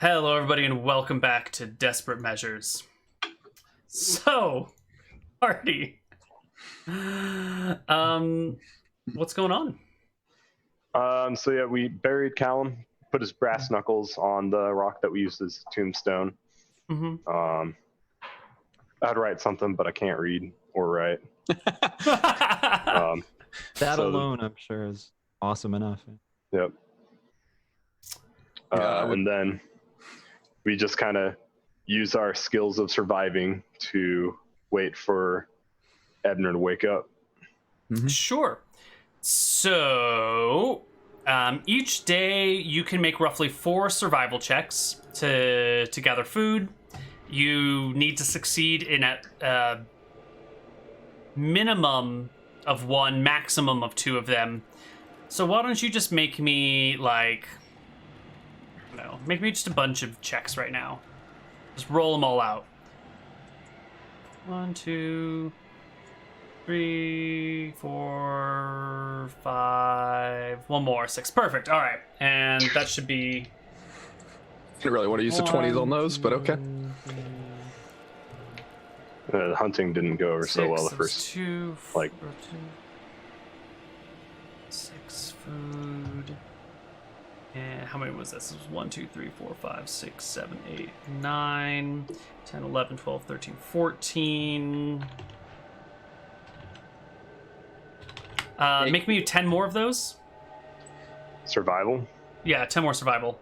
Hello, everybody, and welcome back to Desperate Measures. So, party. What's going on? So yeah, we buried Callum, put his brass knuckles on the rock that we used as tombstone. Mm-hmm. I'd write something, but I can't read or write. That alone, I'm sure, is awesome enough. Yep. And then we just kind of use our skills of surviving to wait for Ebner to wake up. Mm-hmm. Sure. So, each day you can make roughly 4 survival checks to gather food. You need to succeed in a minimum of 1, maximum of 2 of them. So why don't you just make me make me just a bunch of checks right now. Just roll them all out. 1, 2, 3, 4, 5. One more, 6. Perfect. All right, and that should be. Didn't really want to use the 20s on those, but okay. The hunting didn't go over so well the first. 2, like 6 food. And how many was this? This was 1, 2, 3, 4, 5, 6, 7, 8, 9, 10, 11, 12, 13, 14. Make me 10 more of those. Survival? Yeah, 10 more survival.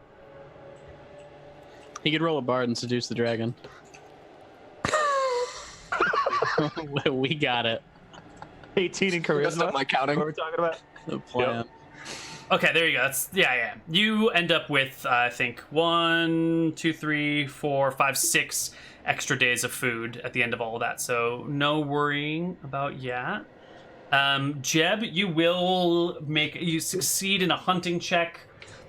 He could roll a bard and seduce the dragon. We got it. 18 in charisma. That's not my counting. What are we talking about? The plan. Yep. Okay, there you go. That's yeah. You end up with I think 1, 2, 3, 4, 5, 6 extra days of food at the end of all of that. So no worrying about that. Jeb, you succeed in a hunting check.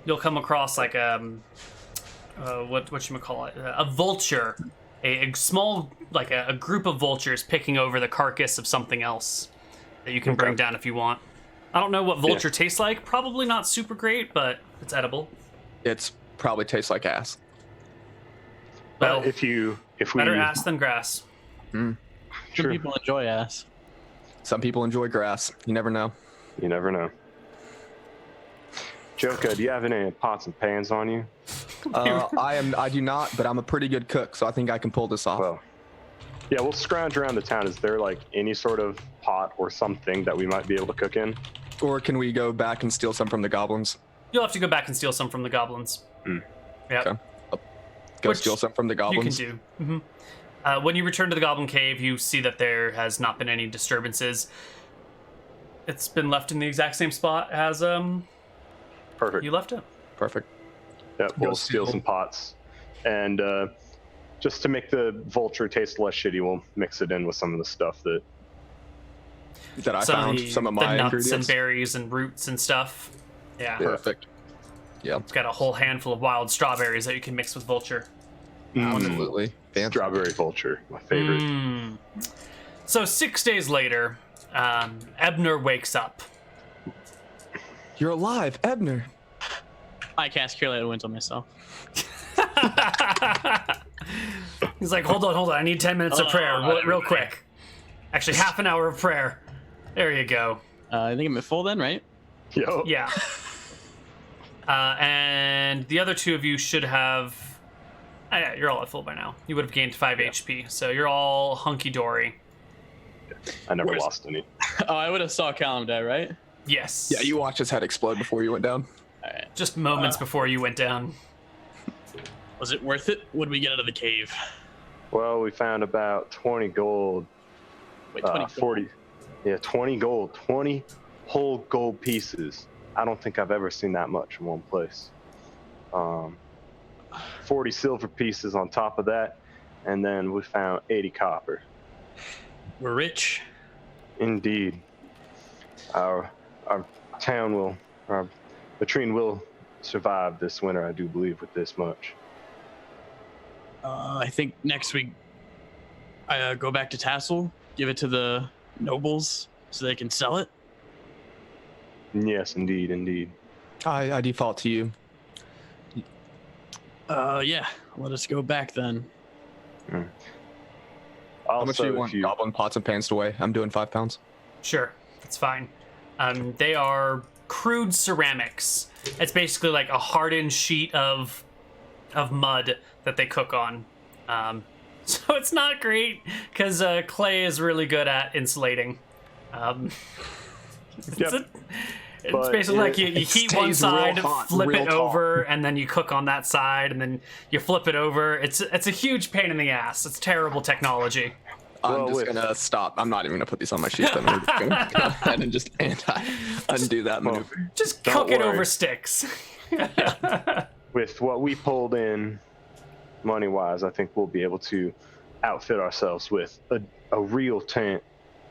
You'll come across like what you call it, a vulture, a small like a group of vultures picking over the carcass of something else that you can bring down if you want. I don't know what vulture tastes like. Probably not super great, but it's edible. It's probably tastes like ass. Well, if we better ass than grass. Some people enjoy ass. Some people enjoy grass. You never know. You never know. Joka, do you have any pots and pans on you? I do not, but I'm a pretty good cook, so I think I can pull this off. Well, yeah, we'll scrounge around the town. Is there like any sort of pot or something that we might be able to cook in? Or can we go back and steal some from the goblins? You'll have to go back and steal some from the goblins. Yeah. Okay. Go steal some from the goblins. You can do. Mm-hmm. When you return to the Goblin Cave, you see that there has not been any disturbances. It's been left in the exact same spot as Perfect. you left it. Perfect. Yeah, we'll steal some pots. And just to make the vulture taste less shitty, we'll mix it in with some of the stuff that I found. Some of my the nuts ingredients. and berries and roots and stuff. Yeah. Perfect. Yeah. It's got a whole handful of wild strawberries that you can mix with vulture. Absolutely. Fancy. Strawberry vulture, my favorite. So 6 days later, Ebner wakes up. You're alive, Ebner. I cast Cure Light Winds on myself. He's like, hold on, I need 10 minutes of prayer, real quick. Actually, half an hour of prayer. There you go. I think I'm at full then, right? Yo. Yeah. And the other 2 of you should have... yeah, you're all at full by now. You would have gained 5 HP, so you're all hunky-dory. I never lost any. Oh, I would have saw Callum die, right? Yes. Yeah, you watched his head explode before you went down. All right. Just moments before you went down. Was it worth it? What did we get out of the cave? Well, we found about 20 gold. Wait, 20 40. Yeah, 20 gold. 20 whole gold pieces. I don't think I've ever seen that much in one place. 40 silver pieces on top of that. And then we found 80 copper. We're rich. Indeed. Our latrine will survive this winter, I do believe, with this much. I think next week I go back to Tassel, give it to the nobles so they can sell it. Yes, indeed. I default to you. Yeah. Let us go back then. How much do you Also, want if you goblin pots and pans to weigh? I'm doing 5 pounds. Sure, that's fine. They are crude ceramics. It's basically like a hardened sheet of mud that they cook on. So it's not great because clay is really good at insulating. Yep. It's But basically like you it heat one stays real side, hot, flip real it tall. over, and then you cook on that side, and then you flip it over. It's a huge pain in the ass. It's terrible technology. I'm Well, just with- gonna stop. I'm not even gonna put these on my sheet. Then we're just gonna go ahead and just undo that maneuver. Just Don't cook it worry. over sticks. with what we pulled in money-wise, I think we'll be able to outfit ourselves with a real tent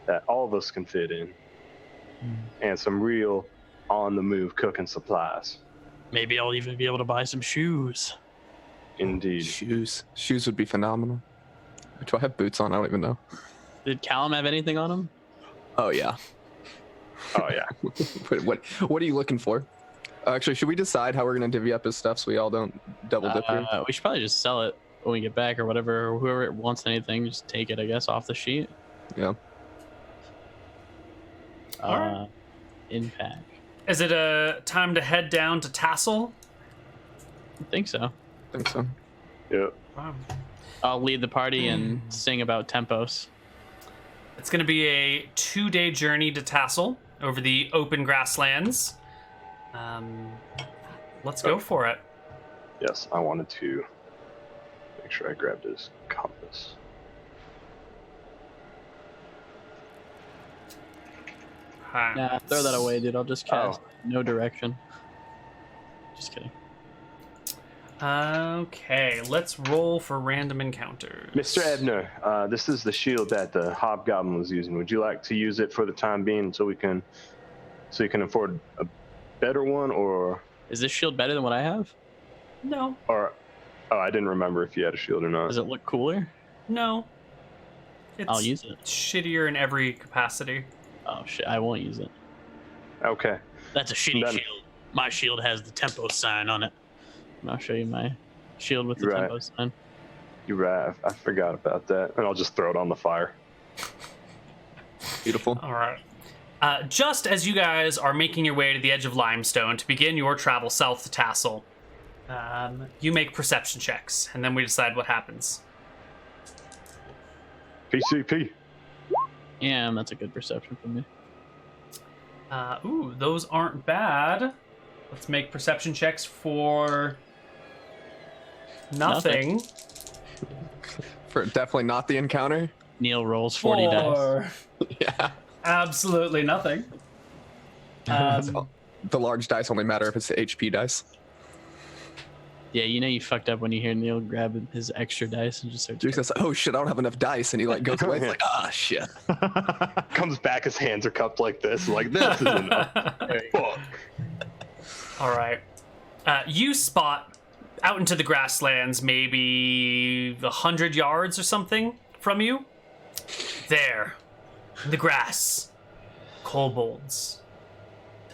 that all of us can fit in, and some real on-the-move cooking supplies. Maybe I'll even be able to buy some shoes. Indeed. Shoes would be phenomenal. Do I have boots on? I don't even know. Did Callum have anything on him? Oh yeah. Oh yeah. What are you looking for? Actually, should we decide how we're gonna divvy up his stuff so we all don't double dip here? We should probably just sell it when we get back or whatever. Or whoever wants anything, just take it, I guess, off the sheet. Yeah. Alright. In pack. Is it a time to head down to Tassel? I think so. I think so. Yep. Wow. I'll lead the party and sing about tempos. It's going to be a 2-day journey to Tassel over the open grasslands. Let's go for it. Yes, I wanted to make sure I grabbed his compass. Hi. Nah, throw that away, dude. I'll just cast no direction. Just kidding. Okay, let's roll for random encounters. Mr. Ebner, this is the shield that the hobgoblin was using. Would you like to use it for the time being so you can afford a better one, or Is this shield better than what I have? No, I didn't remember if you had a shield or not. Does it look cooler? no. It's I'll use it. shittier in every capacity. Oh shit, I won't use it. Okay. That's a shitty Then- shield. My shield has the tempo sign on it. And I'll show you my shield with the Right. tempo sign. You're right. I forgot about that, and I'll just throw it on the fire. Beautiful. All right. Just as you guys are making your way to the edge of Limestone to begin your travel south to Tassel, you make perception checks, and then we decide what happens. PCP. Yeah, that's a good perception for me. Ooh, those aren't bad. Let's make perception checks for nothing. For definitely not the encounter. Neil rolls 40 dice. For Yeah. absolutely nothing. The large dice only matter if it's the HP dice. Yeah, you know you fucked up when you hear Neil grab his extra dice and just start. Duke says, "Oh shit, I don't have enough dice," and he like goes away. It's like, ah, shit. Comes back, his hands are cupped like this. Like, this is enough. Fuck. All right. You spot out into the grasslands, maybe 100 yards or something from you. There, in the grass, kobolds.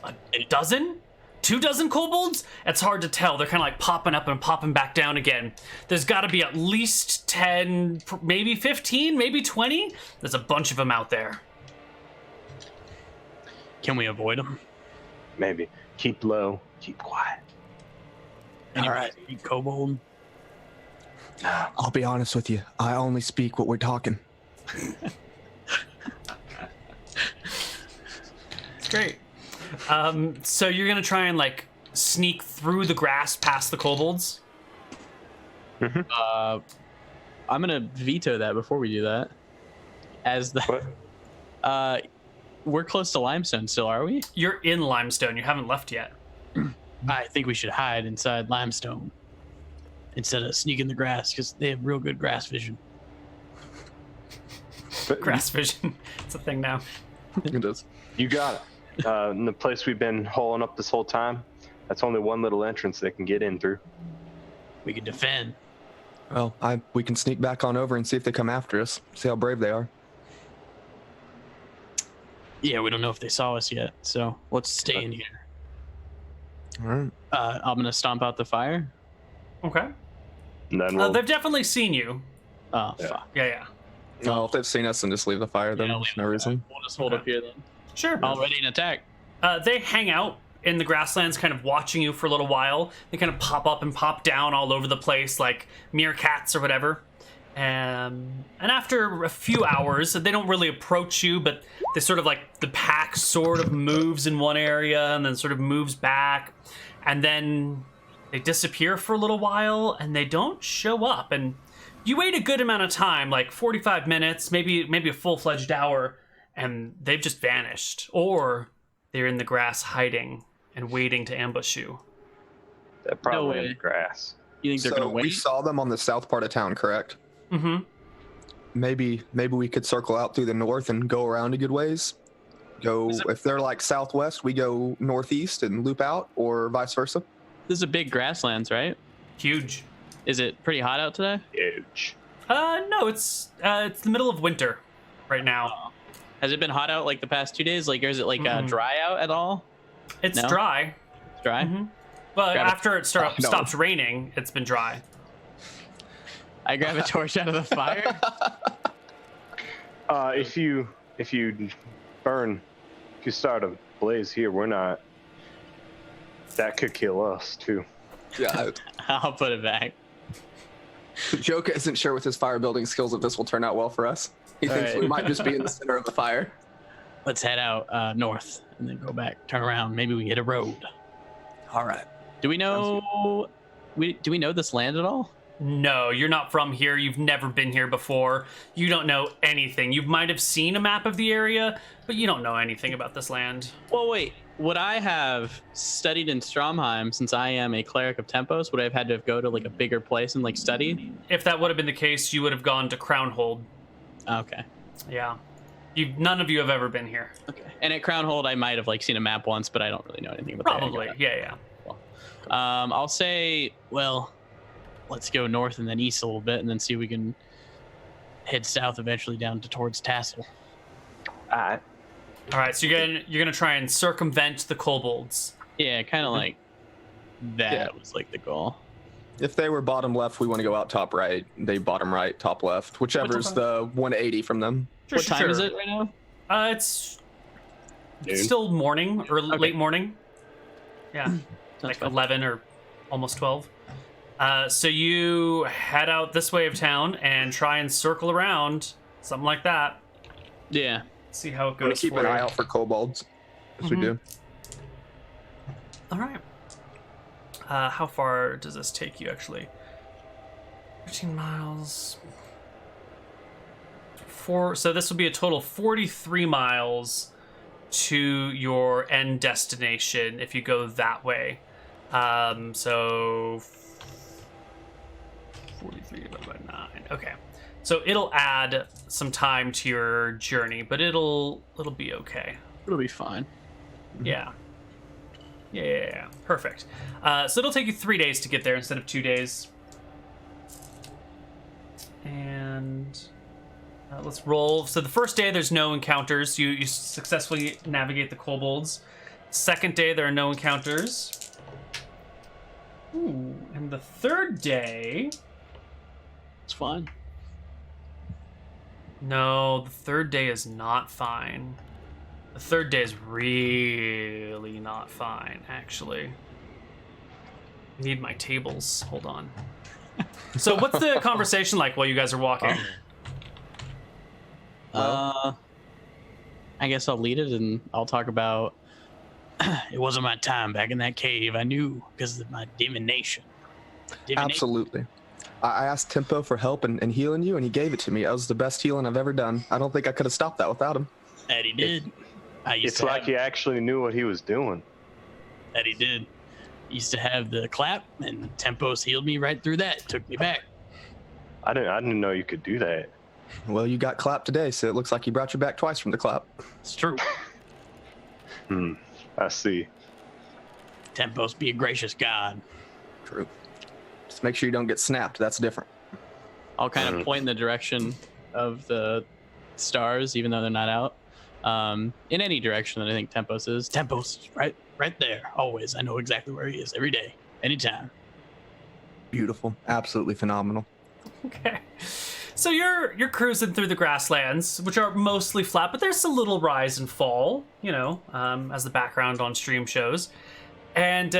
A dozen? 2 dozen kobolds? It's hard to tell. They're kind of like popping up and popping back down again. There's got to be at least 10, maybe 15, maybe 20. There's a bunch of them out there. Can we avoid them? Maybe. Keep low. Keep quiet. All right, kobold. I'll be honest with you. I only speak what we're talking. It's great. So you're gonna try and like sneak through the grass past the kobolds? I'm gonna veto that before we do that. As the What? we're close to Limestone still, are we? You're in Limestone. You haven't left yet. I think we should hide inside Limestone instead of sneaking the grass because they have real good grass vision. Grass vision. It's a thing now. It does. You got it. In the place we've been holing up this whole time, that's only one little entrance they can get in through. We can defend. Well, we can sneak back on over and see if they come after us. See how brave they are. Yeah, we don't know if they saw us yet, so let's stay in here. All right. I'm gonna stomp out the fire. Okay. And then we'll, They've definitely seen you. Oh, Yeah. fuck. Yeah. No, if they've seen us, then just leave the fire. Then Yeah, there's no reason. We'll just hold Okay. up here then. Sure. All ready and attack. They hang out in the grasslands, kind of watching you for a little while. They kind of pop up and pop down all over the place like meerkats or whatever. And after a few hours, they don't really approach you, but they sort of like, the pack sort of moves in one area and then sort of moves back. And then they disappear for a little while and they don't show up. And you wait a good amount of time, like 45 minutes, maybe a full-fledged hour, and they've just vanished. Or they're in the grass hiding and waiting to ambush you. they're probably in way. the grass. You think they're So gonna we wait? saw them on the south part of town, correct? Mm-hmm. Maybe we could circle out through the north and go around a good ways. Go if they're like southwest, we go northeast and loop out, or vice versa. This is a big grasslands, right? Huge. Is it pretty hot out today? Huge. No, it's the middle of winter right now. Has it been hot out like the past 2 days? Like, or is it like Mm-mm. dry out at all? It's No? dry. It's dry. Mhm. Well, Grab it. after it No. stops raining, it's been dry. I grab a torch out of the fire. If you start a blaze here, we're not. That could kill us too. Yeah, I'll put it back. Joka isn't sure with his fire building skills if this will turn out well for us. He thinks Alright. we might just be in the center of the fire. Let's head out north and then go back, turn around. Maybe we hit a road. All right. Do we know? Do we know this land at all? No, you're not from here. You've never been here before. You don't know anything. You might have seen a map of the area, but you don't know anything about this land. Well, wait. Would I have studied in Stromheim since I am a cleric of Tempos? Would I have had to go to like a bigger place and like study? If that would have been the case, you would have gone to Crownhold. Okay. Yeah. None of you have ever been here. Okay. And at Crownhold, I might have like seen a map once, but I don't really know anything about Probably. that. Yeah. I'll say, well, let's go north and then east a little bit, and then see if we can head south eventually down towards Tassel. Alright. All right. So you're gonna try and circumvent the kobolds. Yeah, kind of like that Yeah. was like the goal. If they were bottom left, we want to go out top right. They bottom right, top left, whichever's the 180 from them. Sure, What time is it right now? It's Noon. still morning or Okay. late morning. Yeah. Sounds Like fine. 11 or almost 12. So you head out this way of town and try and circle around, something like that. Yeah. See how it We're going goes to keep for an you. eye out for kobolds, as we Mhm. do. All right. How far does this take you, actually? 13 miles. So this will be a total of 43 miles to your end destination if you go that way. So 43 divided by 9. Okay. So it'll add some time to your journey, but it'll be okay. It'll be fine. Yeah. Yeah. Perfect. So it'll take you 3 days to get there instead of 2 days. And let's roll. So the first day, there's no encounters. You successfully navigate the kobolds. Second day, there are no encounters. Ooh. And the third day... It's fine. No, the third day is not fine. The third day is really not fine, actually. I need my tables. Hold on. So what's the conversation like while you guys are walking? I guess I'll lead it and I'll talk about it wasn't my time back in that cave. I knew because of my divination. Absolutely. I asked Tempo for help and healing you, and he gave it to me. That was the best healing I've ever done. I don't think I could have stopped that without him. That he did. I used It's to like have, he actually knew what he was doing. that he did. Used to have the clap, and Tempos healed me right through that. Took me back. I didn't know you could do that. Well, you got clapped today, so it looks like he brought you back twice from the clap. It's true. I see. Tempos be a gracious god. True. Just make sure you don't get snapped. That's different. I'll kind of point in the direction of the stars, even though they're not out. In any direction that I think Tempos is. Tempos is right there, always. I know exactly where he is every day, anytime. Beautiful. Absolutely phenomenal. Okay. So you're cruising through the grasslands, which are mostly flat, but there's a little rise and fall, as the background on stream shows. And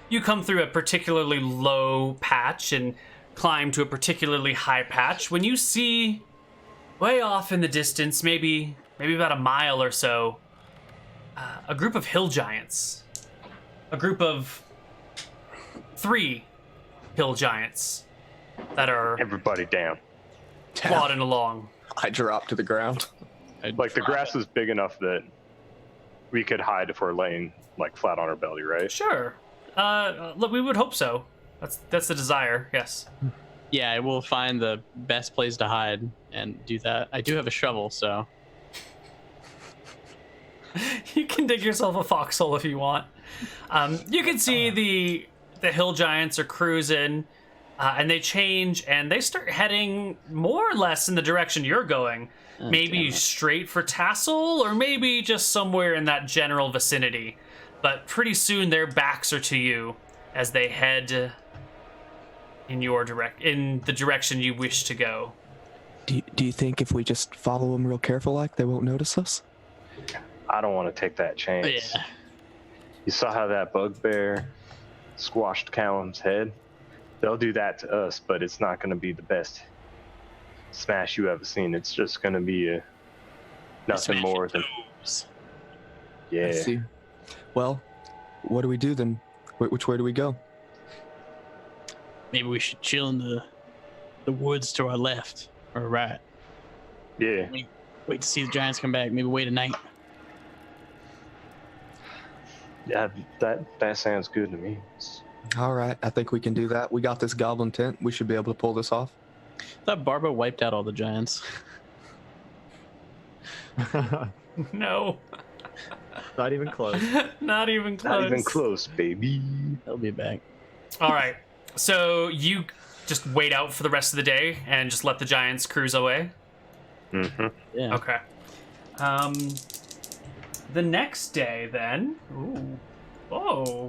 you come through a particularly low patch and climb to a particularly high patch when you see way off in the distance, maybe about a mile or so, a group of hill giants. A group of 3 hill giants that are Everybody down. plodding along. I drop to the ground. Like, the grass is big enough that we could hide if we're laying, like, flat on our belly, right? Sure. Look, we would hope so. That's the desire, yes. Yeah, I will find the best place to hide and do that. I do have a shovel, so You can dig yourself a foxhole if you want. You can see the hill giants are cruising, and they change, and they start heading more or less in the direction you're going. Maybe straight for Tassel, or maybe just somewhere in that general vicinity. But pretty soon their backs are to you as they head in the direction you wish to go. Do you think if we just follow them real careful, like they won't notice us? I don't want to take that chance. yeah. You saw how that bugbear squashed Callum's head? They'll do that to us, but it's not going to be the best smash you ever seen. It's just going to be nothing more than... Yeah. I see. Well, what do we do then? Which way do we go? Maybe we should chill in the woods to our left or right. Yeah. Wait to see the giants come back. Maybe wait a night. Yeah, that sounds good to me. All right, I think we can do that. We got this goblin tent. We should be able to pull this off. I thought Barba wiped out all the giants. No. Not even close. Not even close. Not even close, baby. They'll be back. All right. So you just wait out for the rest of the day and just let the giants cruise away? Mm-hmm. Yeah. Okay. The next day, then. Ooh. Whoa.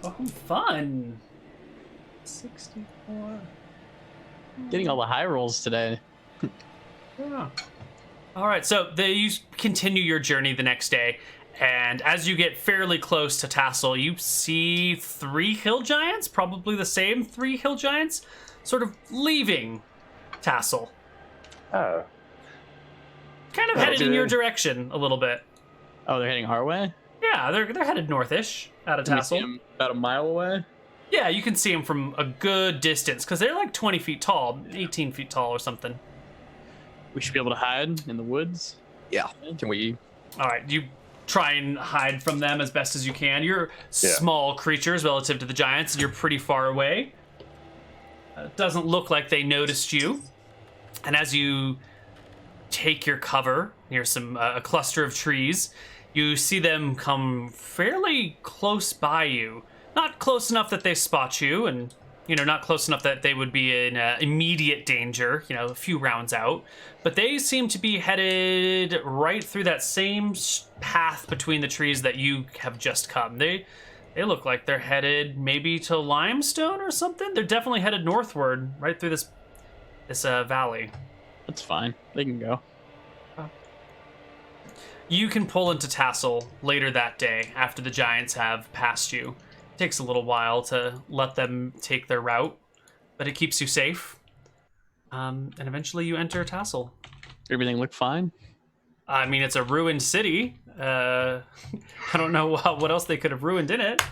Oh, fun. 64. Getting all the high rolls today. Yeah. All right, so you continue your journey the next day, and as you get fairly close to Tassel, you see 3 hill giants, probably the same 3 hill giants, sort of leaving Tassel. Oh. Kind of headed in your direction a little bit. Oh, they're heading our way? Yeah, they're headed northish out of Can we see Tassel. them about a mile away? Yeah, you can see them from a good distance, because they're like 20 feet tall, 18 feet tall or something. We should be able to hide in the woods. Yeah. Can we? All right, you try and hide from them as best as you can. You're small creatures relative to the giants, and you're pretty far away. It doesn't look like they noticed you. And as you take your cover near a cluster of trees, you see them come fairly close by you. Not close enough that they spot you, and not close enough that they would be in immediate danger, a few rounds out. But they seem to be headed right through that same path between the trees that you have just come. They look like they're headed maybe to Limestone or something. They're definitely headed northward, right through this valley. That's fine. They can go. You can pull into Tassel later that day after the giants have passed you. It takes a little while to let them take their route, but it keeps you safe. And eventually you enter Tassel. Everything look fine? I mean, it's a ruined city. I don't know what else they could have ruined in it,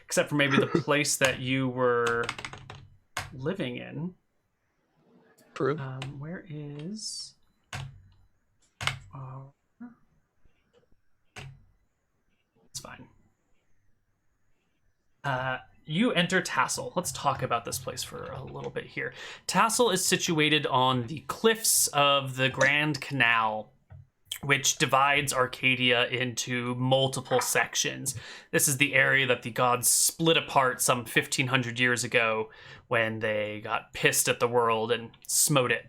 except for maybe the place that you were living in. True. Where is... It's fine. You enter Tassel. Let's talk about this place for a little bit here. Tassel is situated on the cliffs of the Grand Canal, which divides Arcadia into multiple sections. This is the area that the gods split apart some 1,500 years ago when they got pissed at the world and smote it.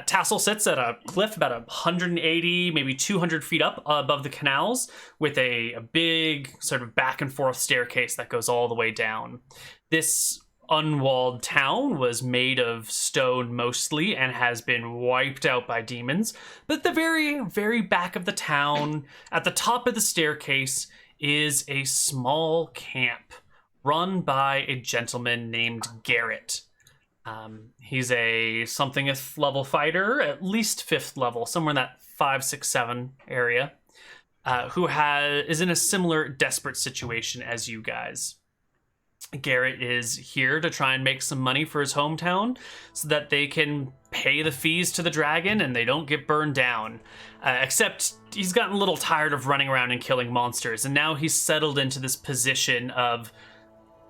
Tassel sits at a cliff about 180, maybe 200 feet up above the canals, with a big sort of back and forth staircase that goes all the way down. This unwalled town was made of stone mostly and has been wiped out by demons. But the very, very back of the town, at the top of the staircase, is a small camp run by a gentleman named Garrett. He's a somethingth level fighter, at least 5th level, somewhere in that 5, 6, 7 area, who is in a similar desperate situation as you guys. Garrett is here to try and make some money for his hometown so that they can pay the fees to the dragon and they don't get burned down. Except he's gotten a little tired of running around and killing monsters, and now he's settled into this position of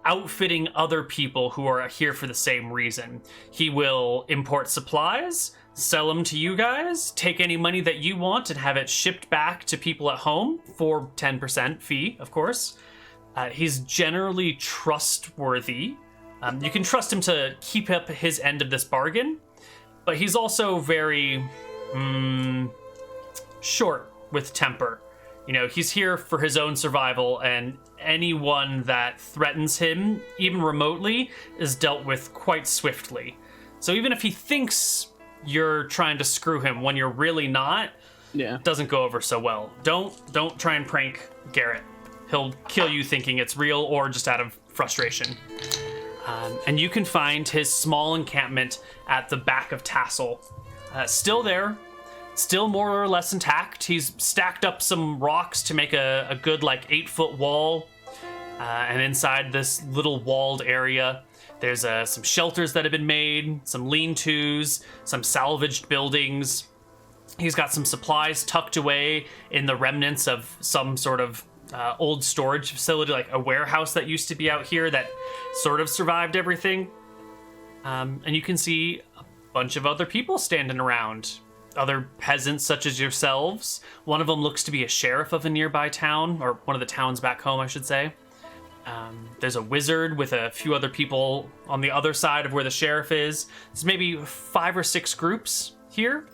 outfitting other people who are here for the same reason. He will import supplies, sell them to you guys, take any money that you want and have it shipped back to people at home for 10% fee, of course. He's generally trustworthy. You can trust him to keep up his end of this bargain, but he's also very short with temper. You know, he's here for his own survival, and anyone that threatens him, even remotely, is dealt with quite swiftly. So even if he thinks you're trying to screw him when you're really not, it doesn't go over so well. Don't try and prank Garrett. He'll kill you thinking it's real or just out of frustration. And you can find his small encampment at the back of Tassel. Still there. Still more or less intact. He's stacked up some rocks to make a good 8-foot wall. And inside this little walled area, there's some shelters that have been made, some lean-tos, some salvaged buildings. He's got some supplies tucked away in the remnants of some sort of old storage facility, like a warehouse that used to be out here that sort of survived everything. And you can see a bunch of other people standing around. Other peasants such as yourselves. One of them looks to be a sheriff of a nearby town, or one of the towns back home, I should say. There's a wizard with a few other people on the other side of where the sheriff is. There's maybe 5 or 6 groups here.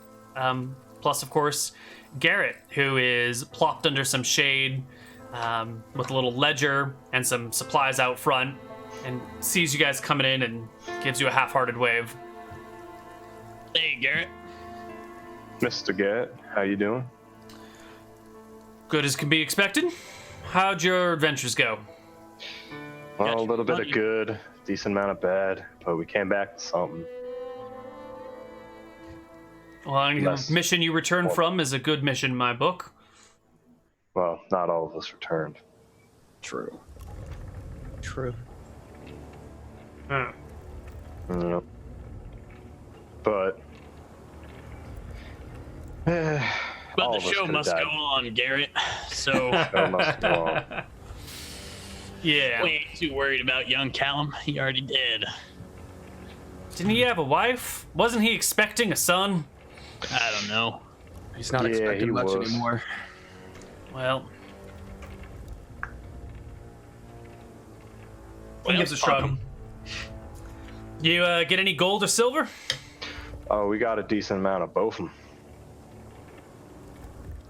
Plus, of course, Garrett, who is plopped under some shade with a little ledger and some supplies out front, and sees you guys coming in and gives you a half-hearted wave. Hey, Garrett. Mr. Garrett, how you doing? Good as can be expected. How'd your adventures go? Well, a little bit of good, decent amount of bad, but we came back to something. Well, the mission you returned from is a good mission in my book. Well, not all of us returned. True. Yeah. But But the show must go on, Garrett. So show must go on. Yeah. We ain't too worried about young Callum. He already did. Didn't he have a wife? Wasn't he expecting a son? I don't know. He's not expecting much was. anymore. Well, he gives a shrug. You get any gold or silver? Oh, we got a decent amount of both of them.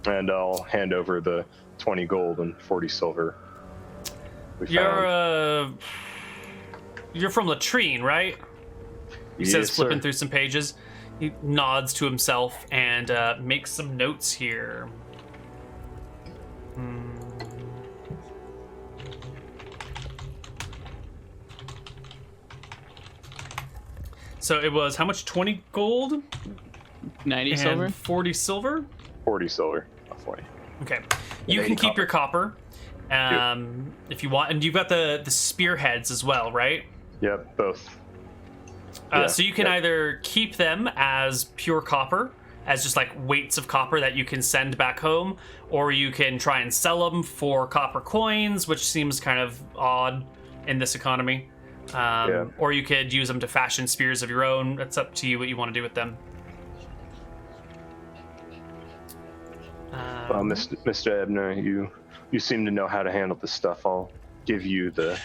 And I'll hand over the 20 gold and 40 silver. You're from Latrine, right? He says, flipping through some pages. He nods to himself and makes some notes here. So it was how much? 20 gold? 90 and silver? 40 silver? 40 silver, not 40. Okay. You can keep your copper if you want. And you've got the spearheads as well, right? Yep, both. So you can either keep them as pure copper, as just like weights of copper that you can send back home, or you can try and sell them for copper coins, which seems kind of odd in this economy. Or you could use them to fashion spears of your own. It's up to you what you want to do with them. Mr. Ebner, you seem to know how to handle this stuff. I'll give you the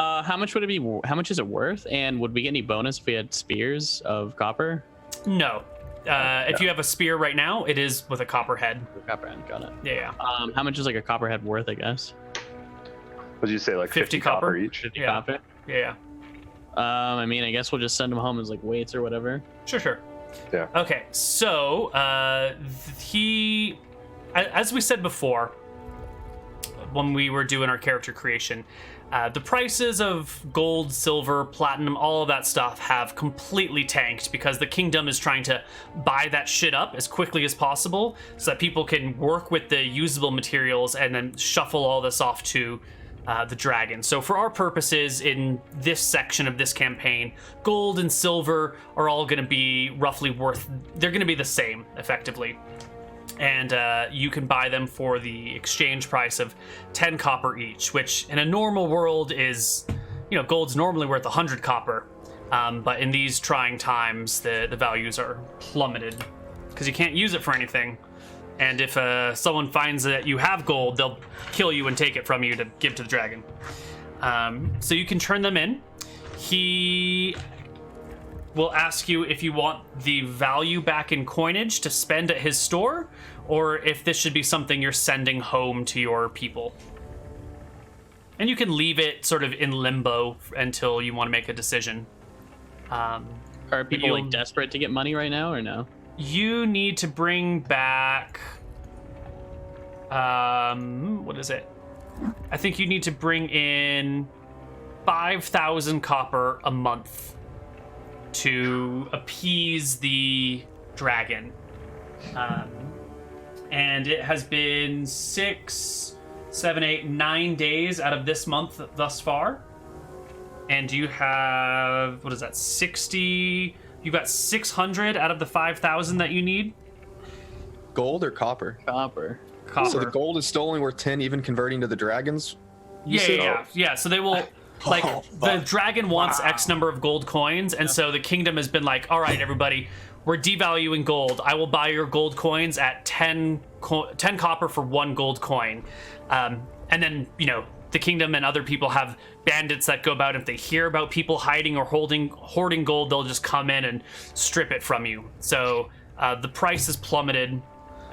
How much would it be? How much is it worth? And would we get any bonus if we had spears of copper? No. If you have a spear right now, it is with a copperhead. Copperhead, got it. Yeah. How much is like a copperhead worth? I guess. What did you say? Like 50 copper each? 50 Yeah. copper. Yeah. I mean, I guess we'll just send them home as like weights or whatever. Sure. Yeah. Okay, so as we said before, when we were doing our character creation, the prices of gold, silver, platinum, all of that stuff have completely tanked because the kingdom is trying to buy that shit up as quickly as possible so that people can work with the usable materials and then shuffle all this off to the dragon. So for our purposes in this section of this campaign, gold and silver are all going to be roughly they're going to be the same effectively. And you can buy them for the exchange price of 10 copper each, which in a normal world is, gold's normally worth 100 copper. But in these trying times, the values are plummeted because you can't use it for anything. And if someone finds that you have gold, they'll kill you and take it from you to give to the dragon. So you can turn them in. He will ask you if you want the value back in coinage to spend at his store, or if this should be something you're sending home to your people. And you can leave it sort of in limbo until you want to make a decision. Are people like desperate to get money right now or no? You need to bring back what is it? I think you need to bring in 5,000 copper a month to appease the dragon. And it has been 6, 7, 8, 9 days out of this month thus far. And you have, what is that, 60? You've got 600 out of the 5,000 that you need. Gold or copper? Copper. Copper. So the gold is still only worth 10, even converting to the dragons? Yeah. So they will, the dragon wants X number of gold coins, and so the kingdom has been like, all right, everybody, we're devaluing gold. I will buy your gold coins at 10 copper for 1 gold coin. And then, the kingdom and other people have bandits that go about. If they hear about people hiding or hoarding gold, they'll just come in and strip it from you. So the price is plummeted,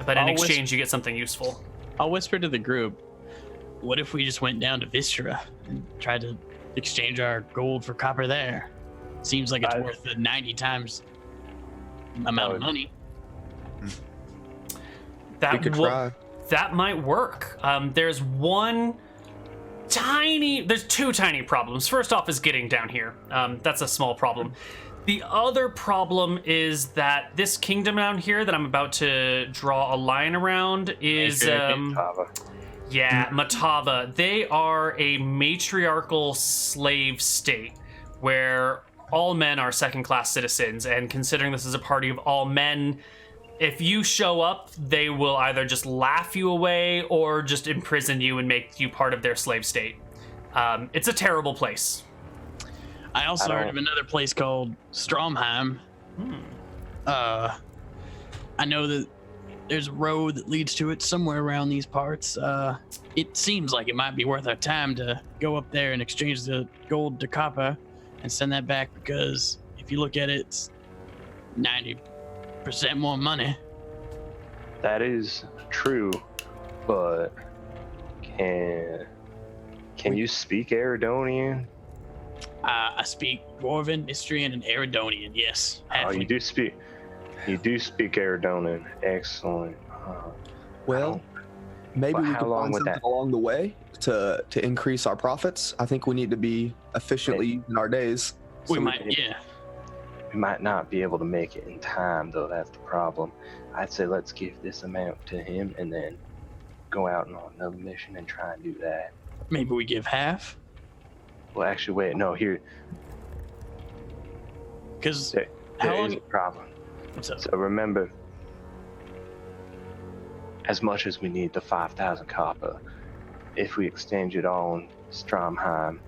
but in exchange you get something useful. I'll whisper to the group, what if we just went down to Vistra and tried to exchange our gold for copper there? Seems like it's worth the 90 times amount of money. We could try. That might work. There's two tiny problems. First off is getting down here. That's a small problem. The other problem is that this kingdom down here that I'm about to draw a line around is Matava. They are a matriarchal slave state where all men are second-class citizens, and considering this is a party of all men, if you show up, they will either just laugh you away or just imprison you and make you part of their slave state. It's a terrible place. I also heard of another place called Stromheim. I know that there's a road that leads to it somewhere around these parts. It seems like it might be worth our time to go up there and exchange the gold to copper and send that back, because if you look at it, it's 90% more money. That is true, but can you speak Eridonian? I speak Dwarven, Istrian, and Eridonian. Yes. Oh, you do speak Eridonian. Excellent. Well, maybe we could find something along the way to increase our profits. I think we need to be efficiently using our days. We might not be able to make it in time, though. That's the problem. I'd say let's give this amount to him and then go out on another mission and try and do that. Maybe we give half. Well, actually, wait, no, here. Because there is a problem. What's up? So remember, as much as we need the 5,000 copper, if we exchange it on Stromheim,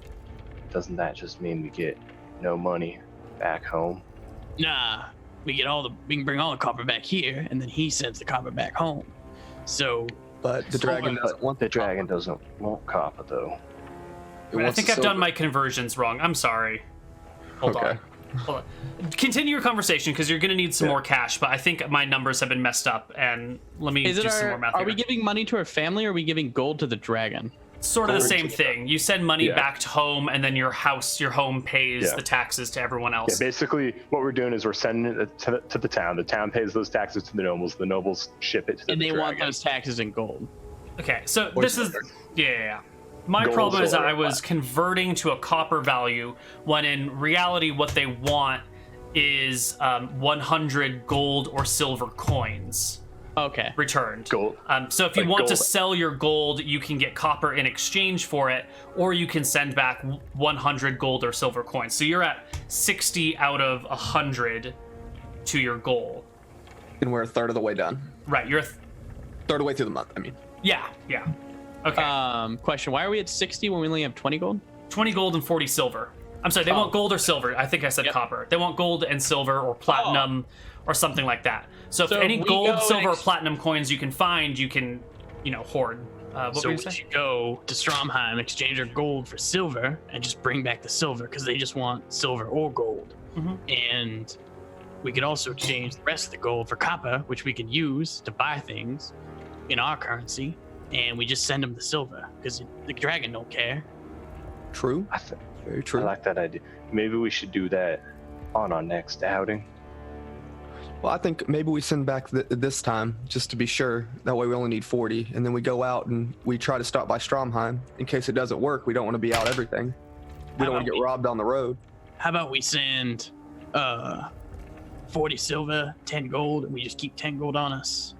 doesn't that just mean we get no money back home? Nah, we can bring all the copper back here, and then he sends the copper back home. So, But the dragon doesn't want the dragon doesn't want copper, though. I think I've done my conversions wrong. I'm sorry. Hold on. Continue your conversation because you're going to need some more cash, but I think my numbers have been messed up, and let me do some more math. Are we giving money to our family, or are we giving gold to the dragon? Sort of the same thing. You send money back to home, and then your home pays the taxes to everyone else. Yeah, basically, what we're doing is we're sending it to the town. The town pays those taxes to the nobles ship it to the dragon. And they want those taxes in gold. Okay, so this is... Yeah. My problem is that I was converting to a copper value when in reality what they want is 100 gold or silver coins. Okay. Returned. Gold. So if you want to sell your gold, you can get copper in exchange for it, or you can send back 100 gold or silver coins. So you're at 60 out of 100 to your goal. And we're a third of the way done. Right, you're third of the way through the month, I mean. Yeah. Okay. Question, why are we at 60 when we only have 20 gold? 20 gold and 40 silver. I'm sorry, they want gold or silver. I think I said copper. They want gold and silver or platinum or something like that. So if any gold, silver, or platinum coins you can find, you can, hoard. What were you saying? We should go to Stromheim, exchange our gold for silver, and just bring back the silver because they just want silver or gold. Mm-hmm. And we could also exchange the rest of the gold for copper, which we can use to buy things in our currency. And we just send them the silver because the dragon don't care. True. Very true. I like that idea. Maybe we should do that on our next outing. Well, I think maybe we send back this time just to be sure. That way we only need 40, and then we go out and we try to stop by Stromheim. In case it doesn't work, we don't want to be out everything. We don't want to get robbed on the road. How about we send 40 silver, 10 gold, and we just keep 10 gold on us?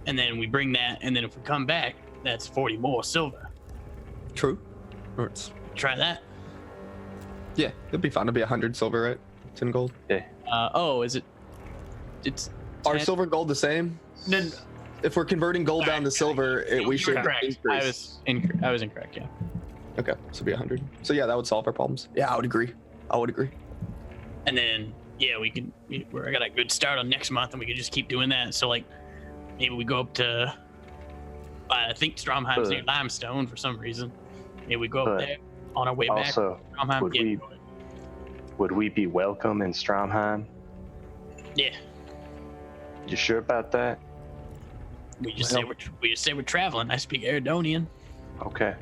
And then we bring that, and then if we come back, that's 40 more silver. True. Try that. Yeah, it'd be fine. It'd be 100 silver, right? 10 gold. Yeah. Is it? It's 10? Are silver and gold the same? No. If we're converting gold down to silver, we should increase. I was incorrect. Yeah. Okay, so it'd be 100. So yeah, that would solve our problems. Yeah, I would agree. And then we can. I got a good start on next month, and we can just keep doing that. So maybe we go up to. I think Stromheim's near Limestone for some reason. Maybe we go up there on our way back. Also, would we be welcome in Stromheim? Yeah. You sure about that? We just say we're traveling. I speak Eridonian. Okay.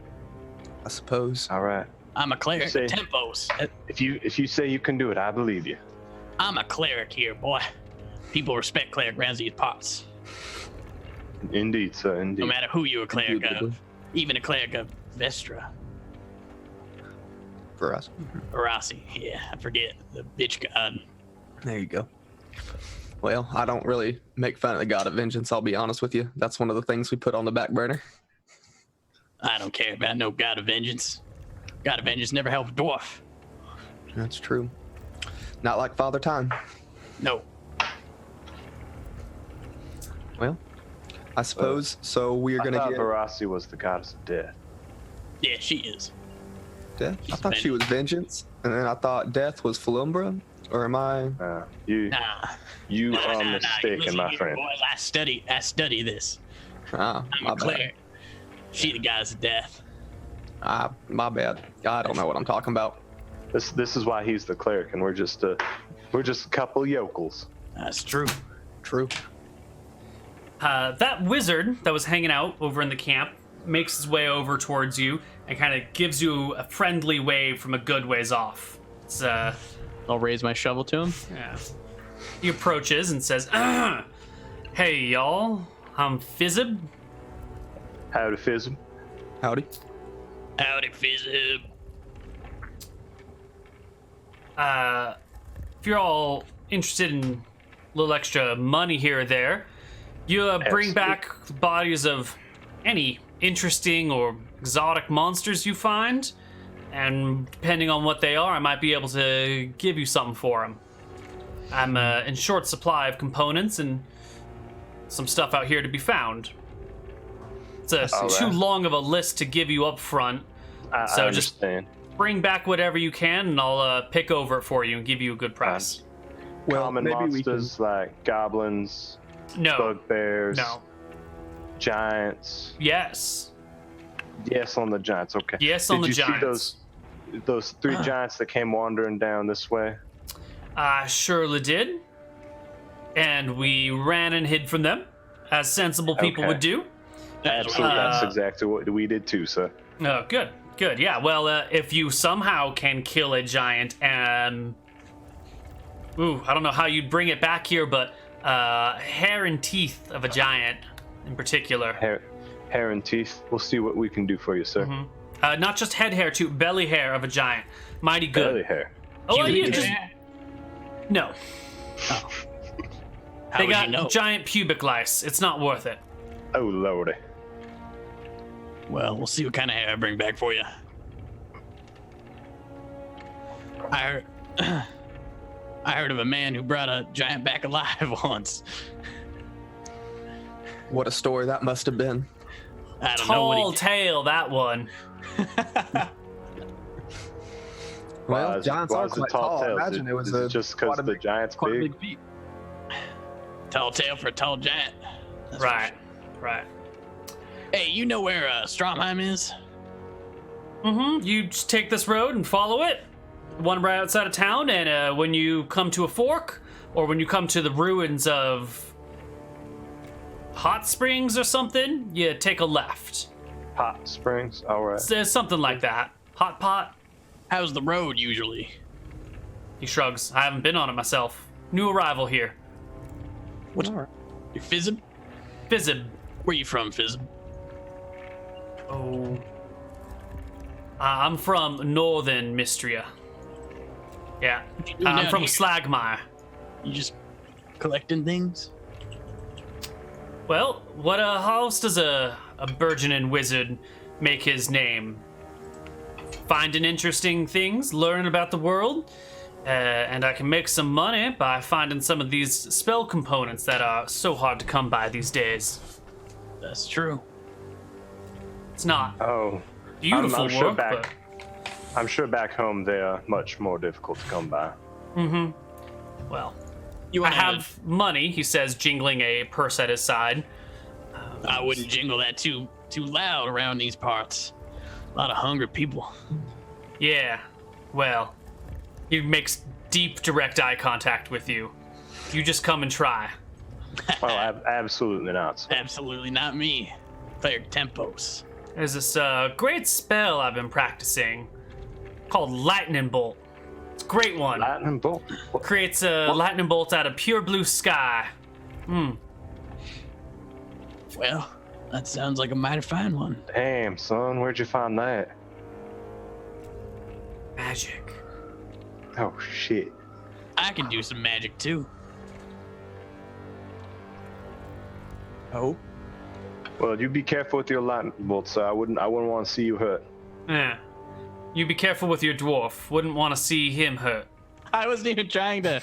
I suppose. All right. I'm a cleric of Tempos. If you say you can do it, I believe you. I'm a cleric here, boy. People respect cleric around these parts. Indeed, sir. Indeed. No matter who you're a cleric of, even a cleric of Vestra. For us. Arasi, yeah, I forget the bitch god. There you go. Well, I don't really make fun of the god of vengeance, I'll be honest with you. That's one of the things we put on the back burner. I don't care about no god of vengeance. God of vengeance never helped a dwarf. That's true. Not like Father Time. No. Well, I suppose so. We're gonna get. Verasi was the goddess of death. Yeah, she is. Death? I thought she was vengeance, and then I thought death was Falumbra. Or am I? You are mistaken, Listen my here, friend. Boys, I study this. I'm a cleric. She the goddess of death. My bad. I don't know what I'm talking about. This is why he's the cleric, and we're just a couple yokels. That's true. True. That wizard that was hanging out over in the camp makes his way over towards you and kind of gives you a friendly wave from a good ways off. It's I'll raise my shovel to him. Yeah. He approaches and says, "Hey y'all, I'm Fizzib." Howdy, Fizzib. Howdy. Howdy, Fizzib. If you're all interested in a little extra money here or there, you bring back the bodies of any interesting or exotic monsters you find, and depending on what they are, I might be able to give you something for them. I'm in short supply of components and some stuff out here to be found. It's too long of a list to give you up front, so just bring back whatever you can, and I'll pick over it for you and give you a good price. Well, common monsters like goblins, no, bugbears, no, giants. Yes. Yes, on the giants. Okay. Yes, on the giants. See those 3 giants that came wandering down this way? I surely did. And we ran and hid from them, as sensible people would do. Absolutely, that's exactly what we did too, sir. Oh, good, good. Yeah, well, if you somehow can kill a giant and... I don't know how you'd bring it back here, but hair and teeth of a giant in particular. Hair and teeth. We'll see what we can do for you, sir. Mm-hmm. Not just head hair, too. Belly hair of a giant. Mighty good. Belly hair. Oh, well, you just... No. Oh. They got giant pubic lice. It's not worth it. Oh, lordy. Well, we'll see what kind of hair I bring back for you. I heard of a man who brought a giant back alive once. What a story that must have been. I don't know what Tall tale, that one. Well, giants are quite tall. I imagine it was just because the giant's big. feet. Tall tale for a tall giant. That's Right, right. Hey, you know where Stromheim is? Mm-hmm. You just take this road and follow it. One right outside of town, and when you come to a fork, or when you come to the ruins of Hot Springs or something, you take a left. Hot Springs? Alright. Something like that. Hot Pot? How's the road usually? He shrugs. I haven't been on it myself. New arrival here. What? You Fizzib? Fizzib. Where you from, Fizzib? Oh. I'm from Northern Mystria. Yeah. I'm from Slagmire. You just collecting things? Well, how else does a burgeoning wizard make his name? Finding interesting things, learning about the world, and I can make some money by finding some of these spell components that are so hard to come by these days. That's true. It's not I'm beautiful sure work, I'm sure back home they are much more difficult to come by. Mm-hmm. Well, I have money, he says, jingling a purse at his side. I wouldn't jingle that too loud around these parts. A lot of hungry people. Yeah, well, he makes deep, direct eye contact with you. You just come and try. Well, absolutely not. Sir. Absolutely not me. Player Tempos. There's this great spell I've been practicing called Lightning Bolt. It's a great one. Lightning bolt. Creates a lightning bolt out of pure blue sky. Well, that sounds like a mighty fine one. Damn, son, where'd you find that? Magic. Oh shit. I can do some magic too. Oh. Well, you be careful with your lightning bolts, sir. I wouldn't want to see you hurt. Yeah. You be careful with your dwarf. Wouldn't want to see him hurt. I wasn't even trying to.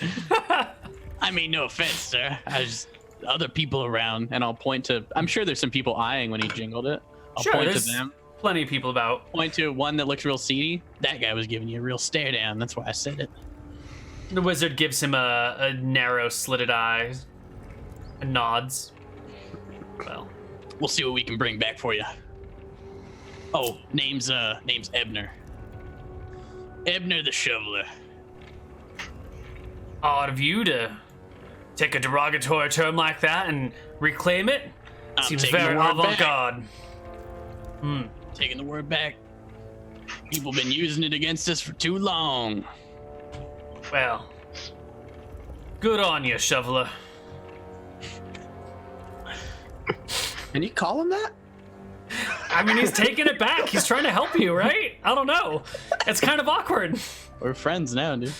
I mean, no offense, sir. I was just other people around, and I'll point to. I'm sure there's some people eyeing when he jingled it. I'll Sure, point to there's them. plenty of people about. Point to one that looks real seedy. That guy was giving you a real stare down. That's why I said it. The wizard gives him a narrow, slitted eye and nods. Well, We'll see what we can bring back for you. Oh, name's Ebner. Ebner the Shoveler. odd of you to take a derogatory term like that and reclaim it. I'm Seems taking very the word back. avant-garde. Taking the word back. People been using it against us for too long. Well, good on you, shoveler. Can you call him that? I mean, he's taking it back. He's trying to help you, right? I don't know. It's kind of awkward. We're friends now, dude.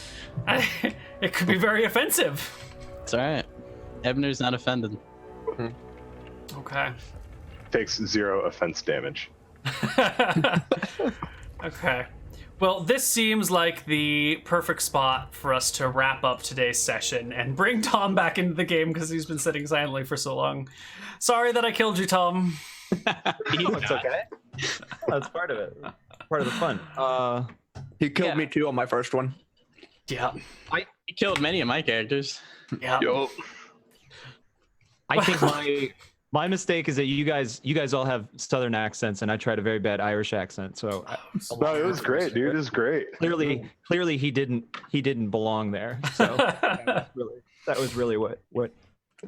It could be very offensive. It's all right. Ebner's not offended. Okay. Takes 0 offense damage. Okay. Well, this seems like the perfect spot for us to wrap up today's session and bring Tom back into the game because he's been sitting silently for so long. Sorry that I killed you, Tom. It's okay. That's part of it. Part of the fun. He killed me too on my first one. Yeah. He killed many of my characters. Yeah. Yo. I think My mistake is that you guys all have Southern accents, and I tried a very bad Irish accent. So No, it was great, dude. It was great. clearly he didn't belong there. So that was really what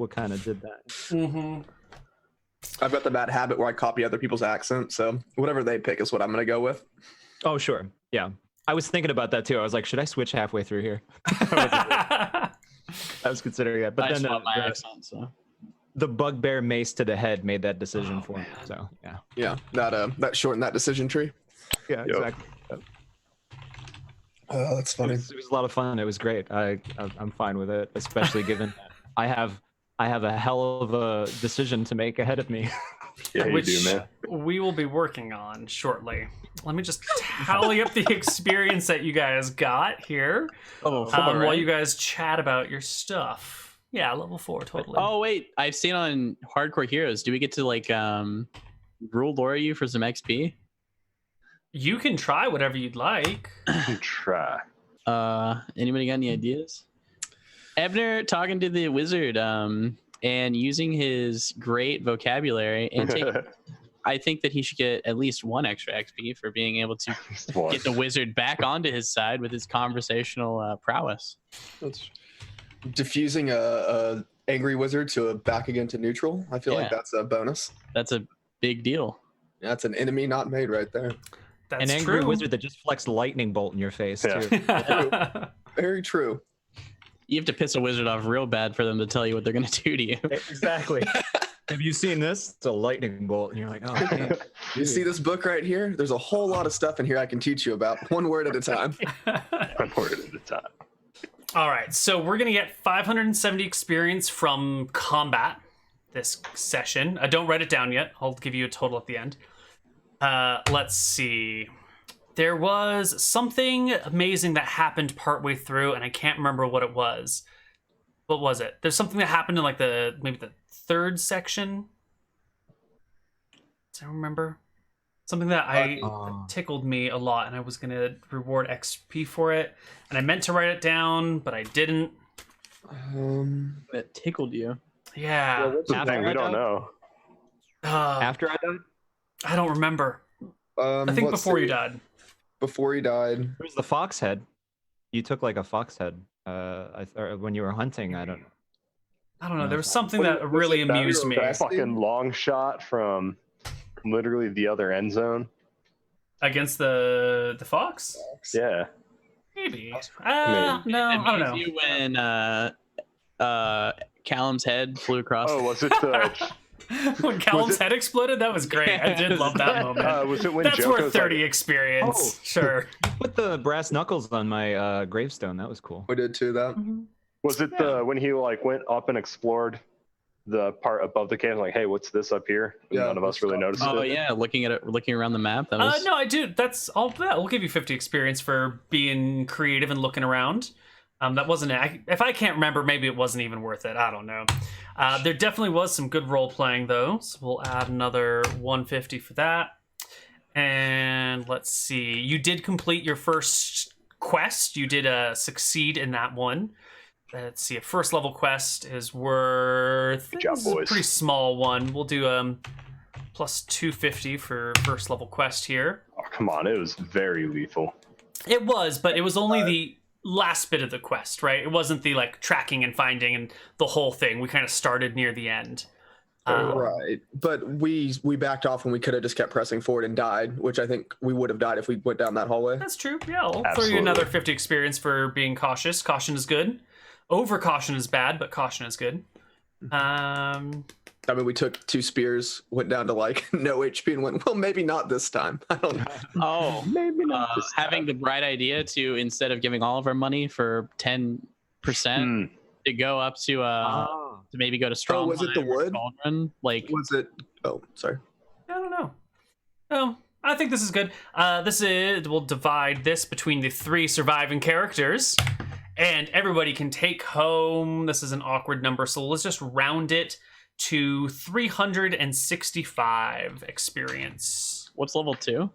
kind of did that. Mm-hmm. I've got the bad habit where I copy other people's accents, so whatever they pick is what I'm gonna go with. Oh sure, yeah. I was thinking about that too. I was like, should I switch halfway through here? I was considering that, but I then swapped my accent, so. the bugbear mace to the head made that decision for me. So yeah. Yeah, that shortened that decision tree. Yeah, exactly. Oh, that's It funny. was a lot of fun. It was great. I'm fine with it, especially given that I have a hell of a decision to make ahead of me. Yeah, you Which do, man. we will be working on shortly. Let me just tally up the experience that you guys got here while you guys chat about your stuff. Yeah, level 4, totally. Oh wait, I've seen on Hardcore Heroes. Do we get to like rule lore you for some XP? You can try whatever you'd like. Try. Anybody got any ideas? Ebner talking to the wizard and using his great vocabulary and I think that he should get at least 1 extra XP for being able to get the wizard back onto his side with his conversational prowess. That's diffusing a angry wizard to a back again to neutral. I feel like that's a bonus. That's a big deal. Yeah, that's an enemy not made right there. That's An angry true. wizard that just flexed lightning bolt in your face Yeah. too. Very true. You have to piss a wizard off real bad for them to tell you what they're going to do to you. Exactly. Have you seen this? It's a lightning bolt, and you're like, oh, okay. You see this book right here? There's a whole lot of stuff in here I can teach you about, one word at a time. One word at a time. All right, so we're going to get 570 experience from combat this session. Don't write it down yet. I'll give you a total at the end. Let's see. There was something amazing that happened partway through, and I can't remember what it was. What was it? There's something that happened in like maybe the 3rd section. Does anyone remember? Something that tickled me a lot, and I was gonna reward XP for it, and I meant to write it down, but I didn't. That tickled you. Yeah. That's the thing, we don't know. After I died? I don't remember. I think before you died. Before he died. It was the fox head. You took like a fox head or when you were hunting. I don't know. There was something that really amused me. A fucking long shot from literally the other end zone Against the fox? Yeah. Maybe. No, I don't know. You when Callum's head flew across. Oh, was it the When Callum's head exploded? That was great. I did love that moment. was it when That's Joko's worth 30 like, experience. Oh. Sure. put the brass knuckles on my gravestone. That was cool. We did too, that. was it when he like went up and explored the part above the cave, like, hey, what's this up here? And Yeah, none of us really noticed Oh it. yeah, looking around the map. That was... No, I do. That's all. Yeah, we'll give you 50 experience for being creative and looking around. That wasn't it. If I can't remember, maybe it wasn't even worth it. I don't know. There definitely was some good role playing though, so we'll add another 150 for that. And let's see. You did complete your first quest. You did succeed in that one. Let's see. A first level quest is worth. Good job, this is a boys. pretty small one. We'll do plus 250 for first level quest here. Oh, come on, it was very lethal. It was, but it was only the last bit of the quest, right? It wasn't the like tracking and finding and the whole thing. We kind of started near the end. Right, but we backed off and we could have just kept pressing forward and died, which I think we would have died if we went down that hallway. That's true. Yeah, I'll throw you Absolutely. another 50 experience for being cautious. Caution is good. Over caution is bad, but caution is good. I mean, we took 2 spears, went down to like no HP, and went, well, maybe not this time. I don't know. Oh, Maybe not. this having time. the bright idea to, instead of giving all of our money for 10%, to go up to maybe go to Strong. was it the wood? Cauldron, like Was it? Oh, sorry. I don't know. Oh, I think this is good. We'll divide this between the 3 surviving characters, and everybody can take home. This is an awkward number, so let's just round it to 365 experience. what's level 2?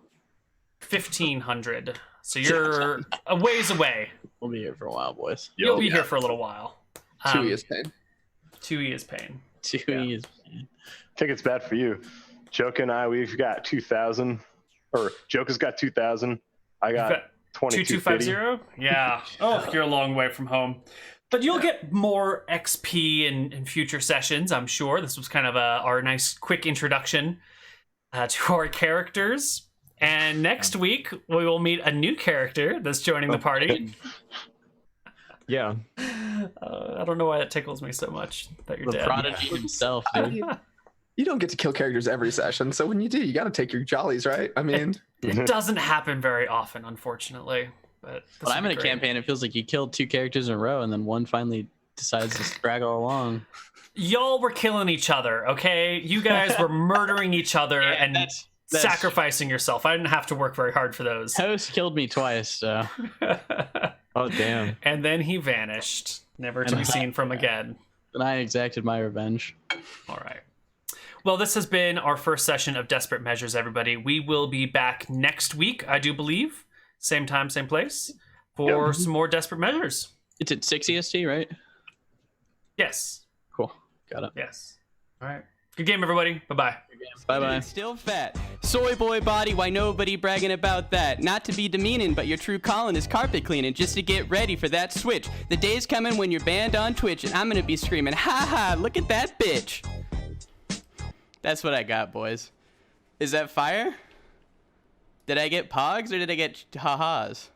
1,500. So you're a ways away. We'll be here for a while, boys. You'll be here for a little while. 2 is pain. 2E is pain. Dewey is. I think it's bad for you. Joke and I, we've got 2,000. Or Joke has got 2,000. I got 2250. Yeah. Oh, you're a long way from home. But you'll get more XP in future sessions, I'm sure. This was kind of our nice quick introduction to our characters. And next week, we will meet a new character that's joining the party. Yeah. I don't know why that tickles me so much that you're The dead. prodigy himself, dude. You don't get to kill characters every session, so when you do, you got to take your jollies, right? I mean, It doesn't happen very often, unfortunately. But When I'm in a campaign, it feels like you killed 2 characters in a row, and then one finally decides to straggle along. Y'all were killing each other, okay? You guys were murdering each other and that's sacrificing yourself. I didn't have to work very hard for those. Host killed me twice, so Oh damn. And then he vanished, never to be seen from again. then I exacted my revenge. All right. Well, this has been our first session of Desperate Measures, everybody. We will be back next week, I do believe. Same time, same place, for some more Desperate Measures. It's at 6 EST, right? Yes. Cool. Got it. Yes. All right. Good game, everybody. Bye-bye. Bye-bye. Still fat. Soy boy body, why nobody bragging about that? Not to be demeaning, but your true calling is carpet cleaning, just to get ready for that switch. The day's coming when you're banned on Twitch, and I'm gonna be screaming, ha ha, look at that bitch. That's what I got, boys. Is that fire? Did I get pogs or did I get ha-has?